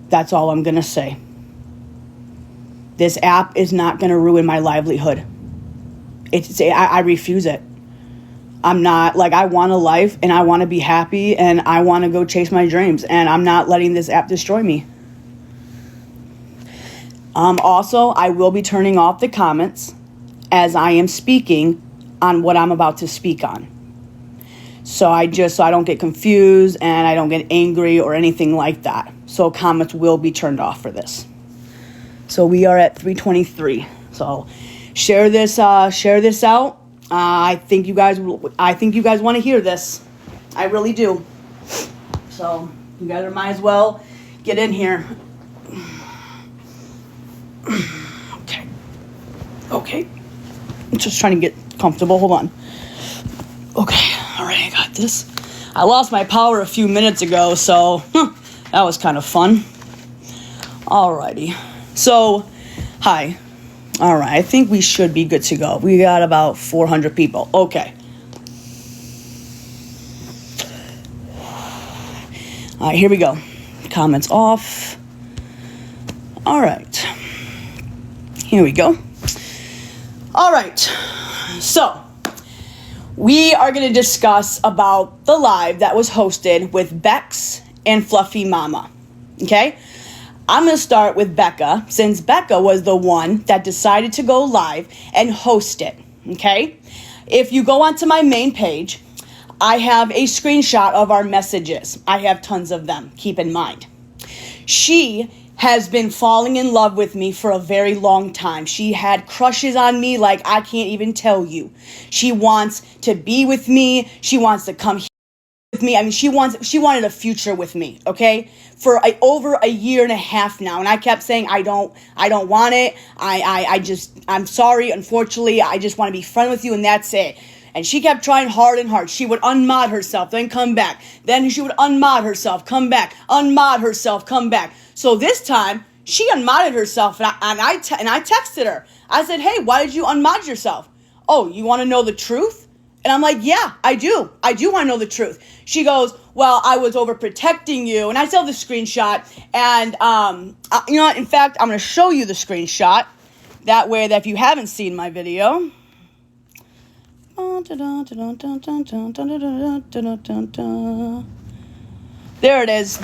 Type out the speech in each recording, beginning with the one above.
That's all I'm going to say. This app is not going to ruin my livelihood. I refuse it. I'm not, like, I want a life and I want to be happy and I want to go chase my dreams, and I'm not letting this app destroy me. Also, I will be turning off the comments as I am speaking on what I'm about to speak on. So I don't get confused and I don't get angry or anything like that. So comments will be turned off for this. So we are at 3:23. So share this out. I think you guys want to hear this. I really do. So you guys might as well get in here. Okay. I'm just trying to get comfortable. Hold on. Okay. All right, I got this. I lost my power a few minutes ago, so that was kind of fun. Alrighty. So, hi. All right, I think we should be good to go. We got about 400 people. Okay. All right, here we go. Comments off. All right. Here we go. All right. So, we are going to discuss about the live that was hosted with Bex and Fluffy Mama. Okay? I'm going to start with Becca, since Becca was the one that decided to go live and host it, okay? If you go onto my main page, I have a screenshot of our messages. I have tons of them, keep in mind. She has been falling in love with me for a very long time. She had crushes on me like I can't even tell you. She wants to be with me. She wants to come here with me. I mean, she wanted a future with me, okay? For over a year and a half now. And I kept saying, I don't want it. I'm sorry. Unfortunately, I just want to be friends with you and that's it. And she kept trying hard and hard. She would unmod herself, then come back. Then she would unmod herself, come back. Unmod herself, come back. So this time, she unmodded herself and I texted her. I said, hey, why did you unmod yourself? Oh, you want to know the truth? And I'm like, yeah, I do. I do want to know the truth. She goes, well, I was overprotecting you. And I still have the screenshot. And, you know what? In fact, I'm going to show you the screenshot. That way that if you haven't seen my video. There it is.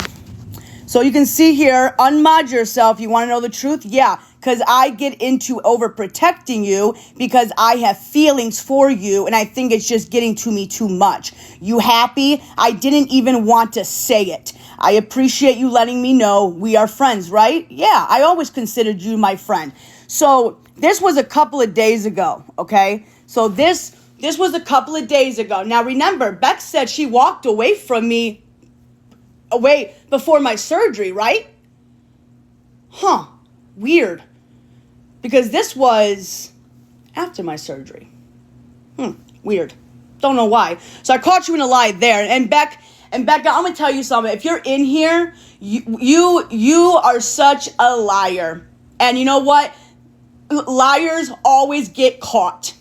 So you can see here, unmod yourself. You want to know the truth? Yeah, because I get into overprotecting you because I have feelings for you and I think it's just getting to me too much. You happy? I didn't even want to say it. I appreciate you letting me know we are friends, right? Yeah, I always considered you my friend. So this was a couple of days ago, okay? So this was a couple of days ago. Now remember, Beck said she walked away from me away before my surgery, right? Huh. Weird. Because this was after my surgery. Weird. Don't know why. So I caught you in a lie there. And Becca, I'm gonna tell you something. If you're in here, you are such a liar. And you know what? Liars always get caught.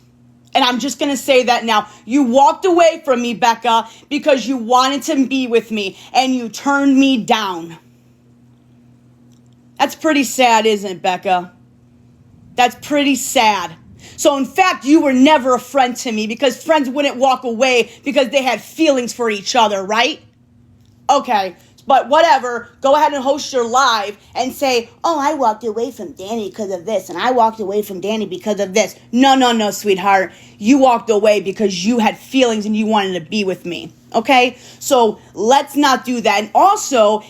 And I'm just going to say that now. You walked away from me, Becca, because you wanted to be with me and you turned me down. That's pretty sad, isn't it, Becca? That's pretty sad. So, in fact, you were never a friend to me because friends wouldn't walk away because they had feelings for each other, right? Okay. But whatever, go ahead and host your live and say, oh, I walked away from Dani because of this, and I walked away from Dani because of this. No, sweetheart. You walked away because you had feelings and you wanted to be with me, okay? So let's not do that. And also,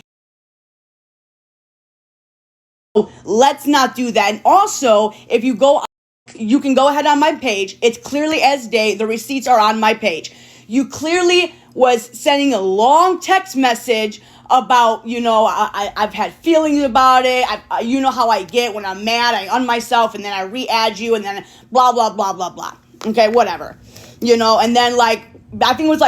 if you can go ahead on my page. It's clearly as day. The receipts are on my page. You clearly was sending a long text message about, I've had feelings about it. You know how I get when I'm mad. I myself and then I re-add you and then blah, blah, blah, blah, blah. Okay, whatever. And then I think it was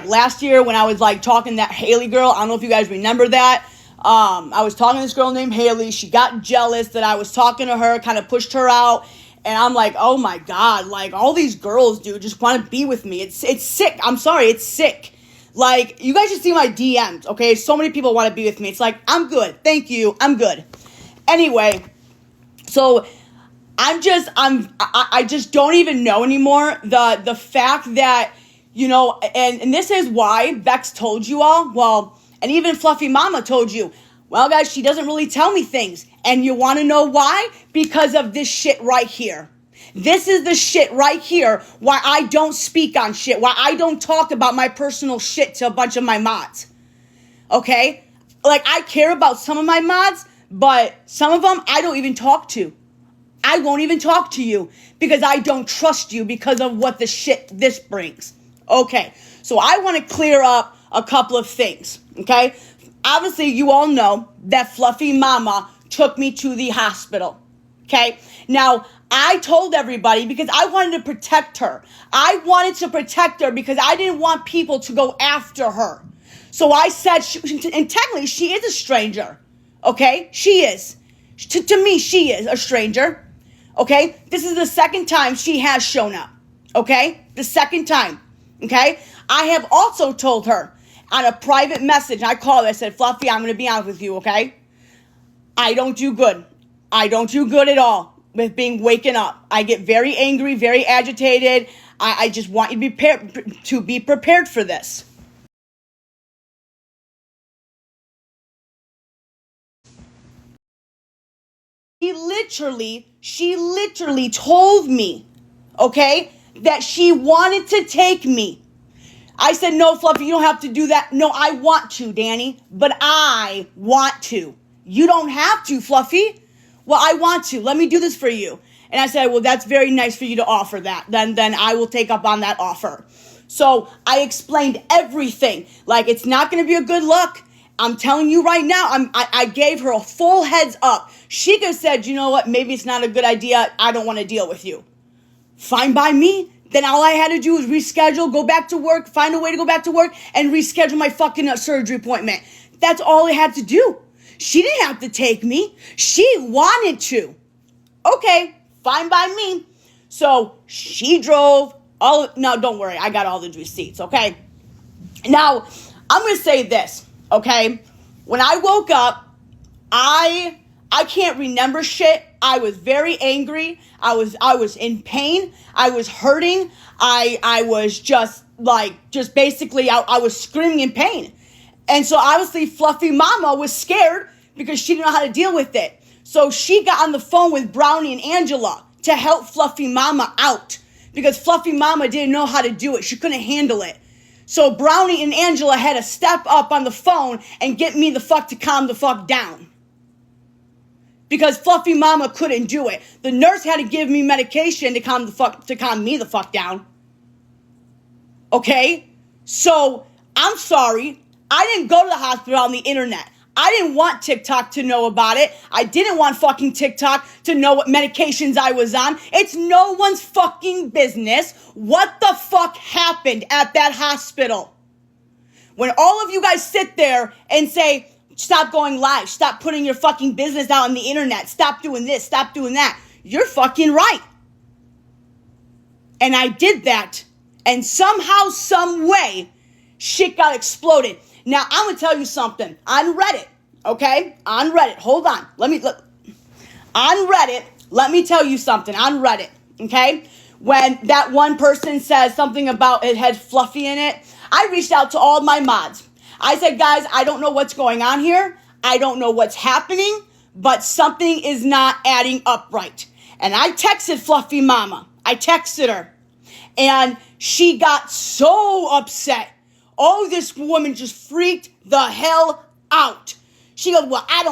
last year when I was talking to that Haley girl. I don't know if you guys remember that. I was talking to this girl named Haley. She got jealous that I was talking to her, kind of pushed her out. And I'm like, oh my God, all these girls, dude, just want to be with me. It's sick. I'm sorry, it's sick. Like, you guys should see my DMs, okay? So many people want to be with me. It's like, I'm good. Thank you. I'm good. Anyway, so I just don't even know anymore the fact that, you know, and this is why Bex told you all, well, and even Fluffy Mama told you, well, guys, she doesn't really tell me things. And you want to know why? Because of this shit right here. This is the shit right here why I don't speak on shit, why I don't talk about my personal shit to a bunch of my mods. Okay? Like, I care about some of my mods, but some of them I don't even talk to. I won't even talk to you because I don't trust you because of what the shit this brings. Okay, so I want to clear up a couple of things, okay? Obviously, you all know that Fluffy Mama took me to the hospital, okay? Now, I told everybody because I wanted to protect her. I wanted to protect her because I didn't want people to go after her. So I said, and technically, she is a stranger, okay? She is. To me, she is a stranger, okay? This is the second time she has shown up, okay? The second time, okay? I have also told her on a private message, I called her, I said, Fluffy, I'm going to be honest with you, okay? I don't do good. I don't do good at all with being waken up. I get very angry, very agitated. I just want you to be prepared for this. She literally told me, okay, that she wanted to take me. I said, no, Fluffy, you don't have to do that. No, I want to, Dani, but I want to. You don't have to, Fluffy. Well, I want to. Let me do this for you. And I said, well, that's very nice for you to offer that. Then I will take up on that offer. So I explained everything. Like, it's not going to be a good look. I'm telling you right now, I gave her a full heads up. She could have said, you know what, maybe it's not a good idea. I don't want to deal with you. Fine by me. Then all I had to do was reschedule, go back to work, find a way to go back to work, and reschedule my fucking surgery appointment. That's all I had to do. She didn't have to take me. She wanted to. Okay, fine by me. So she drove no, don't worry. I got all the receipts, okay? Now, I'm going to say this, okay? When I woke up, I can't remember shit. I was very angry. I was in pain. I was hurting. I was just basically, I was screaming in pain. And so obviously Fluffy Mama was scared because she didn't know how to deal with it. So she got on the phone with Brownie and Angela to help Fluffy Mama out because Fluffy Mama didn't know how to do it. She couldn't handle it. So Brownie and Angela had to step up on the phone and get me the fuck to calm the fuck down. Because Fluffy Mama couldn't do it. The nurse had to give me medication to calm me the fuck down. Okay? So, I'm sorry. I didn't go to the hospital on the internet. I didn't want TikTok to know about it. I didn't want fucking TikTok to know what medications I was on. It's no one's fucking business what the fuck happened at that hospital. When all of you guys sit there and say, stop going live, stop putting your fucking business out on the internet, stop doing this, stop doing that, you're fucking right. And I did that. And somehow, some way, shit got exploded. Now, I'm going to tell you something. On Reddit, okay? On Reddit. Hold on. On Reddit, let me tell you something. On Reddit, okay? When that one person says something about it had Fluffy in it, I reached out to all my mods. I said, guys, I don't know what's going on here. I don't know what's happening, but something is not adding up right. And I texted Fluffy Mama. I texted her. And she got so upset. Oh, this woman just freaked the hell out. She goes, well, I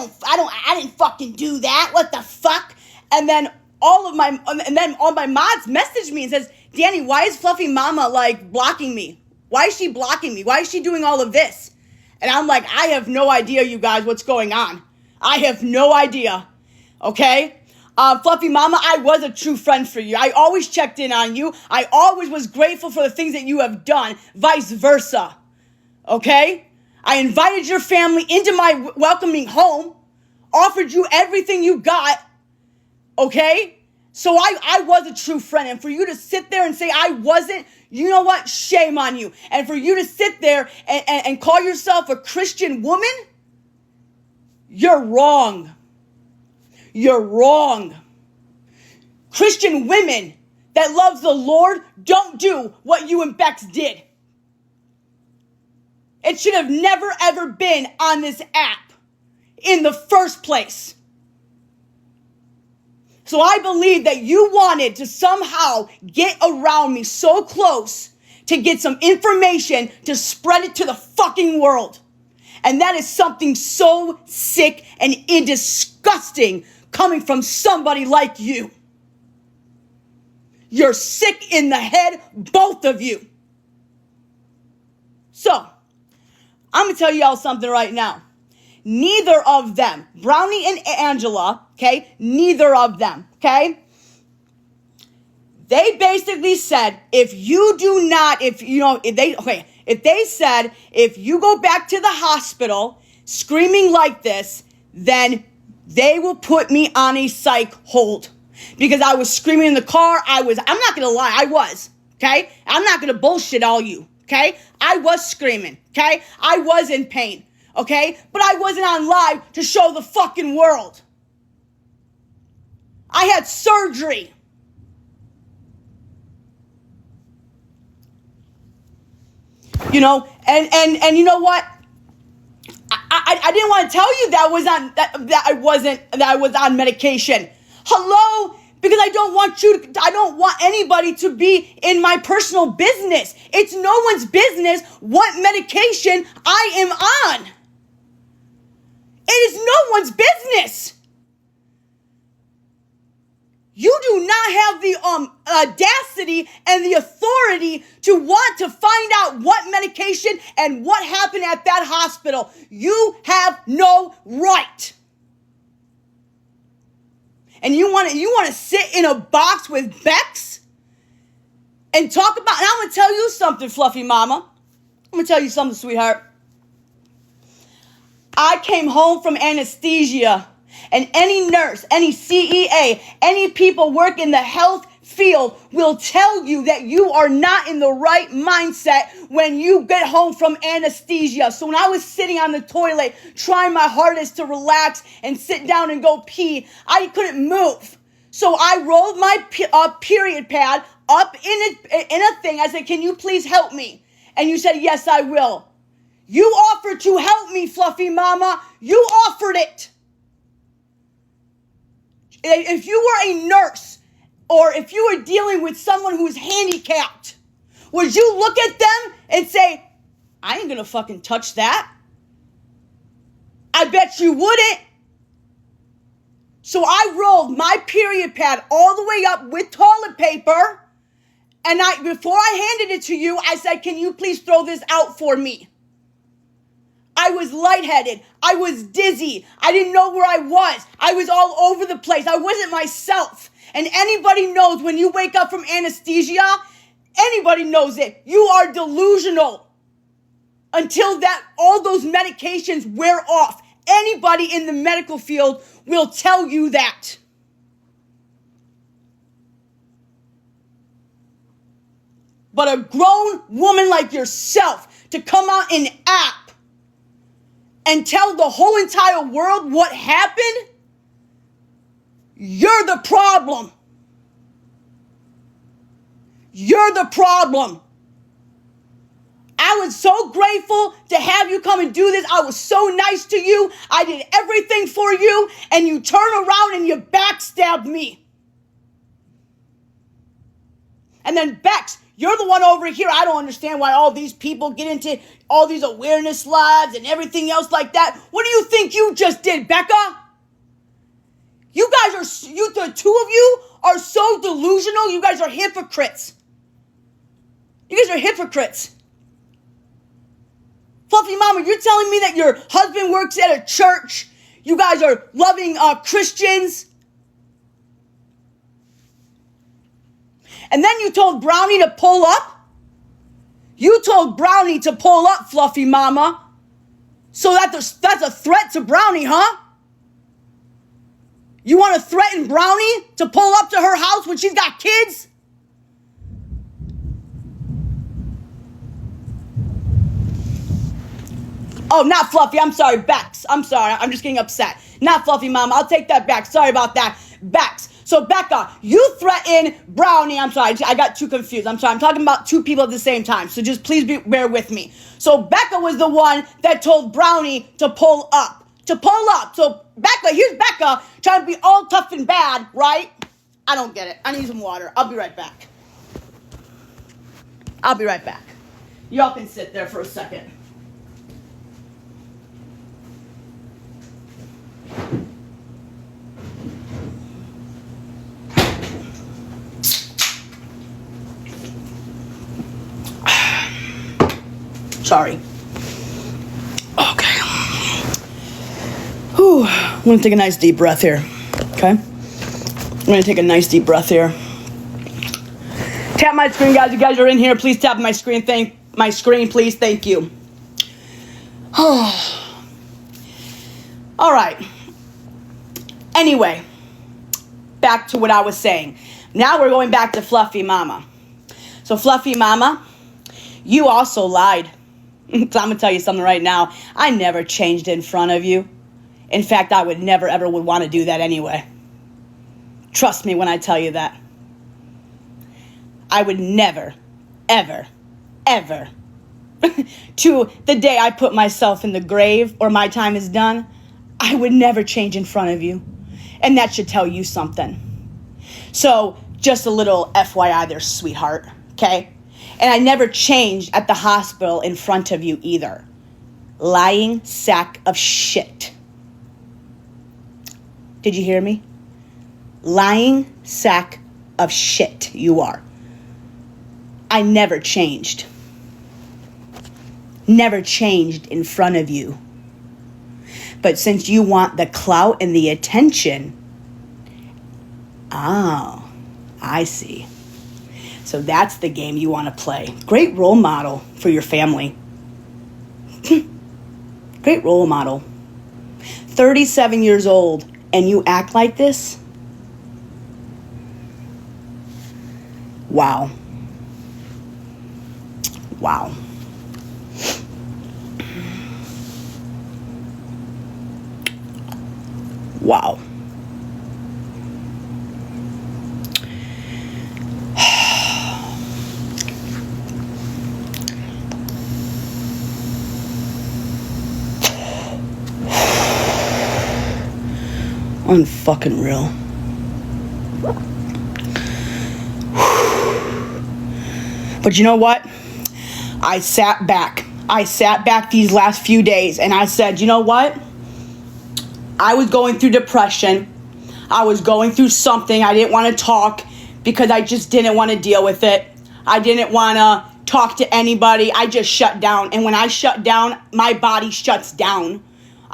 didn't fucking do that. What the fuck? And then all my mods messaged me and says, Dani, why is Fluffy Mama blocking me? Why is she blocking me? Why is she doing all of this? And I'm like, I have no idea, you guys, what's going on. I have no idea. Okay? Fluffy Mama, I was a true friend for you. I always checked in on you. I always was grateful for the things that you have done, vice versa. Okay? I invited your family into my welcoming home, offered you everything you got. Okay? So I was a true friend. And for you to sit there and say I wasn't, you know what? Shame on you. And for you to sit there and call yourself a Christian woman, you're wrong. You're wrong. Christian women that loves the Lord don't do what you and Bex did. It should have never ever been on this app in the first place. So I believe that you wanted to somehow get around me so close to get some information to spread it to the fucking world. And that is something so sick and disgusting coming from somebody like you. You're sick in the head, both of you. So, I'm going to tell y'all something right now. Neither of them, Brownie and Angela, okay, neither of them, okay, they basically said, if they said, if you go back to the hospital screaming like this, then they will put me on a psych hold. Because I was screaming in the car, I'm not going to lie, I was, okay? I'm not going to bullshit all you, okay? I was screaming, okay? I was in pain. Okay? But I wasn't on live to show the fucking world. I had surgery. You know, and you know what? I didn't want to tell you that I was on medication. Hello? Because I don't want anybody to be in my personal business. It's no one's business what medication I am on. It is no one's business. You do not have the audacity and the authority to want to find out what medication and what happened at that hospital. You have no right. And you want to sit in a box with Bex and talk about, and I'm going to tell you something, Fluffy Mama. I'm going to tell you something, sweetheart. I came home from anesthesia, and any nurse, any CEA, any people work in the health field will tell you that you are not in the right mindset when you get home from anesthesia. So when I was sitting on the toilet trying my hardest to relax and sit down and go pee, I couldn't move. So I rolled my period pad up in a thing. I said, "Can you please help me?" And you said, "Yes, I will." You offered to help me, Fluffy Mama. You offered it. If you were a nurse or if you were dealing with someone who's handicapped, would you look at them and say, "I ain't gonna fucking touch that"? I bet you wouldn't. So I rolled my period pad all the way up with toilet paper, and before I handed it to you, I said, "Can you please throw this out for me?" I was lightheaded. I was dizzy. I didn't know where I was. I was all over the place. I wasn't myself. And anybody knows when you wake up from anesthesia, anybody knows it. You are delusional until all those medications wear off. Anybody in the medical field will tell you that. But a grown woman like yourself to come out in app and tell the whole entire world what happened, you're the problem. You're the problem. I was so grateful to have you come and do this. I was so nice to you. I did everything for you, and you turn around and you backstabbed me. And then Bex, you're the one over here. I don't understand why all these people get into all these awareness lives and everything else like that. What do you think you just did, Becca? The two of you are so delusional. You guys are hypocrites. You guys are hypocrites. Fluffy Mama, you're telling me that your husband works at a church. You guys are loving Christians. And then you told Brownie to pull up? You told Brownie to pull up, Fluffy Mama. So that's a threat to Brownie, huh? You want to threaten Brownie to pull up to her house when she's got kids? Oh, not Fluffy. I'm sorry, Bex. I'm sorry. I'm just getting upset. Not Fluffy, Mom. I'll take that back. Sorry about that. Bex. So, Becca, you threaten Brownie. I'm sorry. I got too confused. I'm sorry. I'm talking about two people at the same time. So just please bear with me. So, Becca was the one that told Brownie to pull up. To pull up. So, Becca, here's Becca trying to be all tough and bad, right? I don't get it. I need some water. I'll be right back. I'll be right back. Y'all can sit there for a second. Sorry. Okay. Whew. I'm going to take a nice deep breath here. Okay? I'm going to take a nice deep breath here. Tap my screen, guys. You guys are in here. Please tap my screen. Please. Thank you. All right. Anyway, back to what I was saying. Now we're going back to Fluffy Mama. So, Fluffy Mama, you also lied. So I'm going to tell you something right now. I never changed in front of you. In fact, I would never, ever would want to do that anyway. Trust me when I tell you that. I would never, ever, ever, to the day I put myself in the grave or my time is done, I would never change in front of you. And that should tell you something. So, just a little FYI there, sweetheart, okay? And I never changed at the hospital in front of you either. Lying sack of shit. Did you hear me? Lying sack of shit you are. I never changed. Never changed in front of you. But since you want the clout and the attention, oh, I see. So that's the game you want to play. Great role model for your family. Great role model. 37 years old and you act like this? Wow. Wow. Wow. Unfucking real. But you know what? I sat back these last few days and I said, you know what? I was going through depression. I was going through something. I didn't want to talk because I just didn't want to deal with it. I didn't want to talk to anybody. I just shut down. And when I shut down, my body shuts down.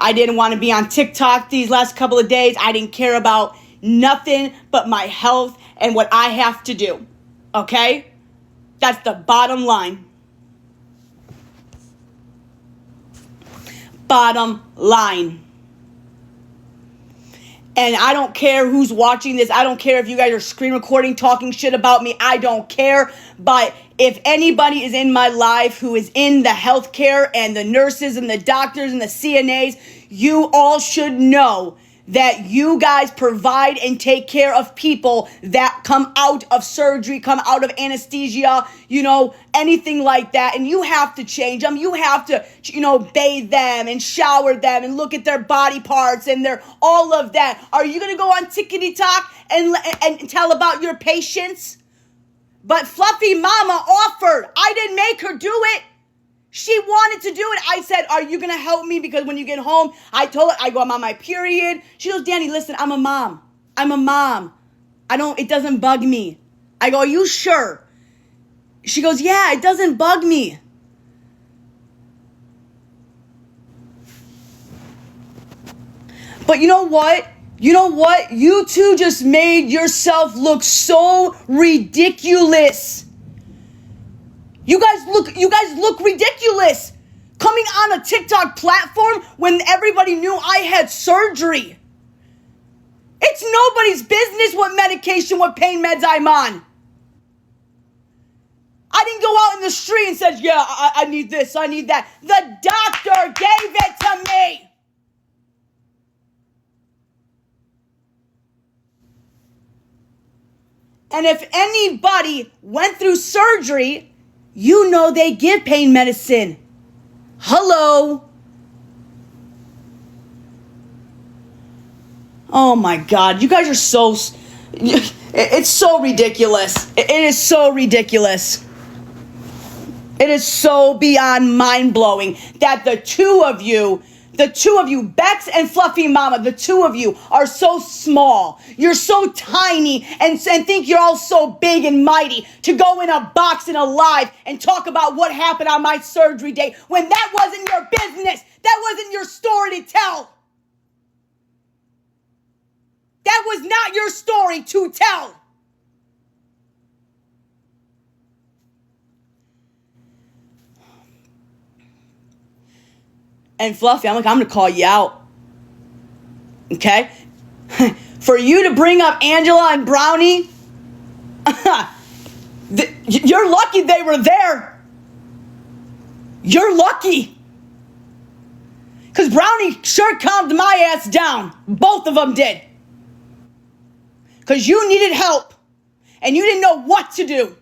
I didn't want to be on TikTok these last couple of days. I didn't care about nothing but my health and what I have to do. Okay? That's the bottom line. Bottom line. And I don't care who's watching this. I don't care if you guys are screen recording, talking shit about me. I don't care. But if anybody is in my life who is in the healthcare and the nurses and the doctors and the CNAs, you all should know that you guys provide and take care of people that come out of surgery, come out of anesthesia, anything like that. And you have to change them. You have to, bathe them and shower them and look at their body parts and their all of that. Are you going to go on Tickety Talk and tell about your patients? But Fluffy Mama offered. I didn't make her do it. She wanted to do it. I said, are you going to help me? Because when you get home, I told her, I'm on my period. She goes, Dani, listen, I'm a mom. It doesn't bug me. I go, are you sure? She goes, yeah, it doesn't bug me. But you know what? You two just made yourself look so ridiculous. You guys look ridiculous coming on a TikTok platform when everybody knew I had surgery. It's nobody's business what medication, what pain meds I'm on. I didn't go out in the street and said, yeah, I need this, I need that. The doctor gave it to me. And if anybody went through surgery, you know they give pain medicine. Hello. Oh my God, you guys are so, it's so ridiculous. It is so ridiculous. It is so beyond mind-blowing that the two of you, Bex and Fluffy Mama, the two of you are so small. You're so tiny and think you're all so big and mighty to go in a box in a live and talk about what happened on my surgery day when that wasn't your business. That wasn't your story to tell. That was not your story to tell. And Fluffy, I'm going to call you out. Okay? For you to bring up Angela and Brownie, you're lucky they were there. You're lucky. Because Brownie sure calmed my ass down. Both of them did. Because you needed help. And you didn't know what to do.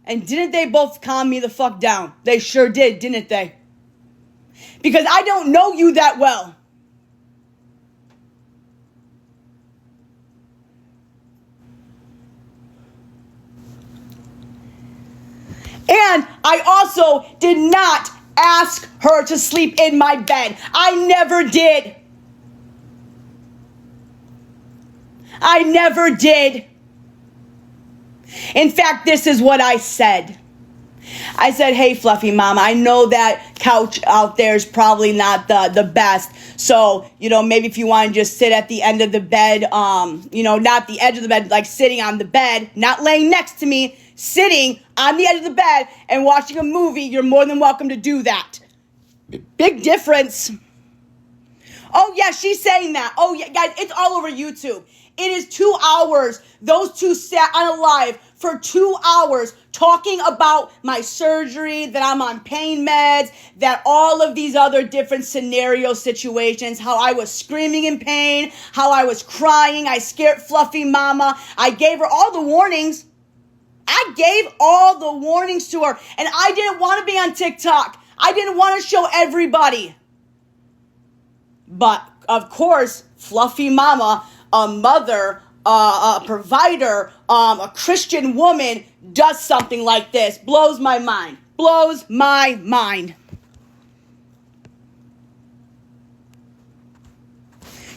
And didn't they both calm me the fuck down? They sure did, didn't they? Because I don't know you that well. And I also did not ask her to sleep in my bed. I never did. I never did. In fact, this is what I said. I said, hey, Fluffy Mama, I know that couch out there is probably not the best. So, maybe if you want to just sit at the end of the bed, not the edge of the bed, like sitting on the bed, not laying next to me, sitting on the edge of the bed and watching a movie, you're more than welcome to do that. Big difference. Oh, yeah, she's saying that. Oh, yeah, guys, it's all over YouTube. It is 2 hours. Those two sat on a live for 2 hours talking about my surgery, that I'm on pain meds, that all of these other different scenario situations, how I was screaming in pain, how I was crying. I scared Fluffy Mama. I gave her all the warnings. I gave all the warnings to her. And I didn't want to be on TikTok. I didn't want to show everybody. But, of course, Fluffy Mama, a mother, a provider, a Christian woman does something like this. Blows my mind. Blows my mind.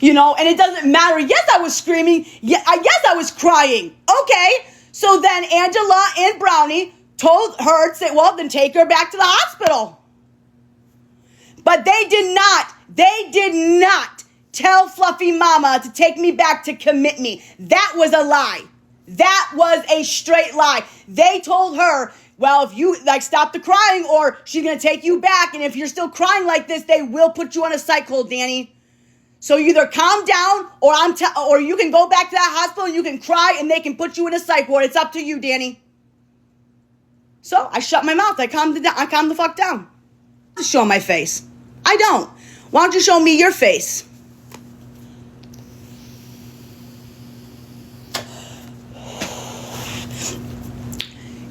And it doesn't matter. Yes, I was screaming. Yes, I was crying. Okay. So then Angela and Brownie told her to say, well, then take her back to the hospital. But they did not tell Fluffy Mama to take me back to commit me. That was a lie. That was a straight lie. They told her, well, if you stop the crying or she's going to take you back. And if you're still crying like this, they will put you on a psych hold, Dani. So you either calm down or you can go back to that hospital and you can cry and they can put you in a psych ward. It's up to you, Dani. So I shut my mouth. I calmed the fuck down. To show my face. I don't. Why don't you show me your face?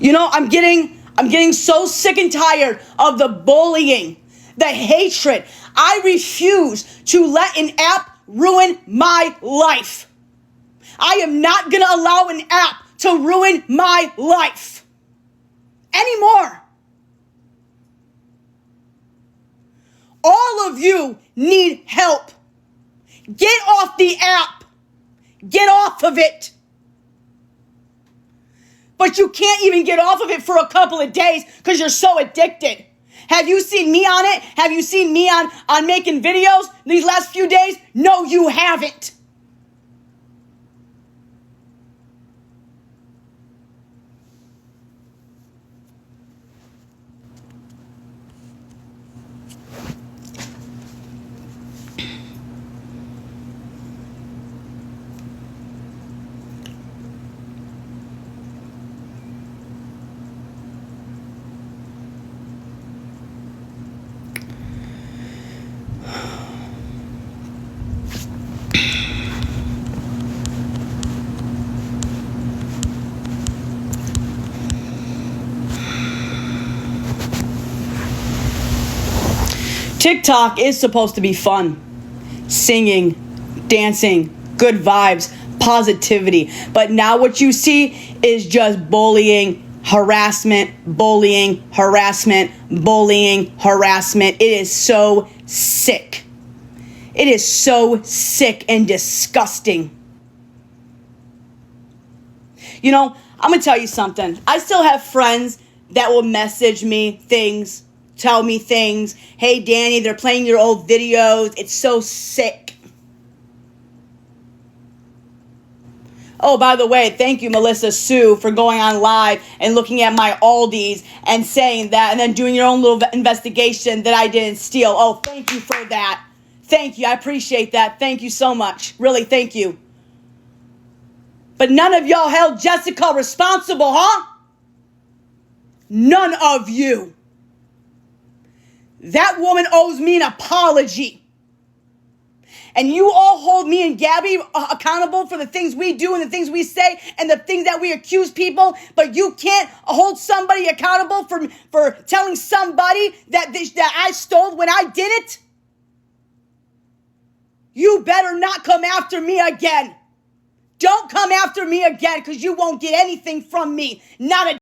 I'm getting so sick and tired of the bullying, the hatred. I refuse to let an app ruin my life. I am not going to allow an app to ruin my life anymore. All of you need help. Get off the app. Get off of it. But you can't even get off of it for a couple of days because you're so addicted. Have you seen me on it? Have you seen me on making videos these last few days? No, you haven't. TikTok is supposed to be fun. Singing, dancing, good vibes, positivity. But now what you see is just bullying, harassment, bullying, harassment, bullying, harassment. It is so sick. It is so sick and disgusting. You know, I'm going to tell you something. I still have friends that will message me things, tell me things. Hey, Dani, they're playing your old videos. It's so sick. Oh, by the way, thank you, Melissa Sue, for going on live and looking at my Aldi's and saying that and then doing your own little investigation that I didn't steal. Oh, thank you for that. Thank you. I appreciate that. Thank you so much. Really, thank you. But none of y'all held Jessica responsible, huh? None of you. That woman owes me an apology. And you all hold me and Gabby accountable for the things we do and the things we say and the things that we accuse people, but you can't hold somebody accountable for telling somebody that I stole when I did it? You better not come after me again. Don't come after me again, because you won't get anything from me. Not a